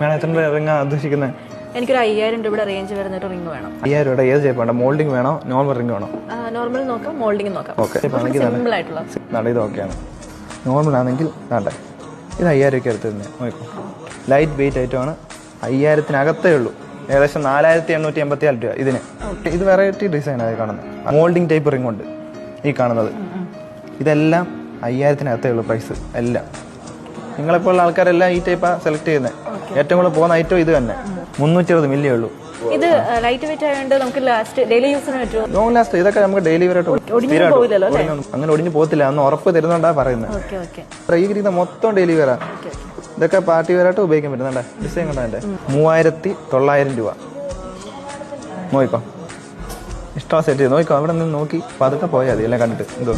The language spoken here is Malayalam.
മേഡം എത്ര രൂപ റിങ്ങാണ് ഉദ്ദേശിക്കുന്നത്? എനിക്കൊരു 5000 രൂപയുടെ റേഞ്ച് വരുന്ന ഒരു റിംഗ് വേണം. 5000 രൂപയുടെ ഏത് ഷേപ്പ് വേണം? മോൾഡിംഗ് വേണോ നോർമൽ റിംഗ് വേണോ? നോർമൽ നോക്കാം, മോൾഡിംഗ് നോക്കാം. ഓക്കെ, സിമ്പിൾ ആയിട്ടുള്ള ഇത് ഓക്കെയാണ്. നോർമൽ ആണെങ്കിൽ വേണ്ടേ, ഇത് 5000 രൂപയ്ക്ക് എടുത്ത് തന്നെ നോക്കും. ലൈറ്റ് വെയിറ്റ് ഐറ്റമാണ്, 5000-നകത്തേ ഉള്ളൂ. ഏകദേശം 4884 രൂപ ഇതിന്. ഇത് വെറൈറ്റി ഡിസൈനാണ് കാണുന്നത്. മോൾഡിംഗ് ടൈപ്പ് റിംഗ് ഉണ്ട് ഈ കാണുന്നത്. ഇതെല്ലാം 5000-നകത്തേ ഉള്ളൂ പ്രൈസ് എല്ലാം. നിങ്ങളെപ്പോലുള്ള ആൾക്കാരെല്ലാം ഈ ടൈപ്പാണ് സെലക്ട് ചെയ്യുന്നത്. ഏറ്റവും കൂടുതൽ പോകുന്ന ഐറ്റം ഇത് തന്നെ. 320 മില്ലിയേ ഉള്ളൂ. ഇത് ലൈറ്റ് വെയിറ്റ് ആയതുകൊണ്ട് നമുക്ക് ലാസ്റ്റ് ഡെയിലി യൂസിന് പറ്റുമോ? Long last. ഇതൊക്കെ നമുക്ക് ഡെയിലി വരായിട്ട് അങ്ങനെ ഒടിഞ്ഞു പോകത്തില്ല എന്ന് ഉറപ്പ് തരുന്നുണ്ടാ പറയുന്നത്. ഈ ഗ്രീത മൊത്തം ഡെയിലി വരാ. ഇതൊക്കെ പാർട്ടി വരായിട്ട് ഉപയോഗിക്കാൻ പറ്റുന്നുണ്ട്. ഡിസൈൻ കണ്ടതിന്റെ 3900 രൂപ. നോക്കിക്കോ, ഇഷ്ടം സെറ്റ് ചെയ്ത് നോക്കിക്കോ. അവിടെ നിന്ന് നോക്കി പതുക്കെ പോയാൽ മതി എല്ലാം കണ്ടിട്ട്. എന്തോ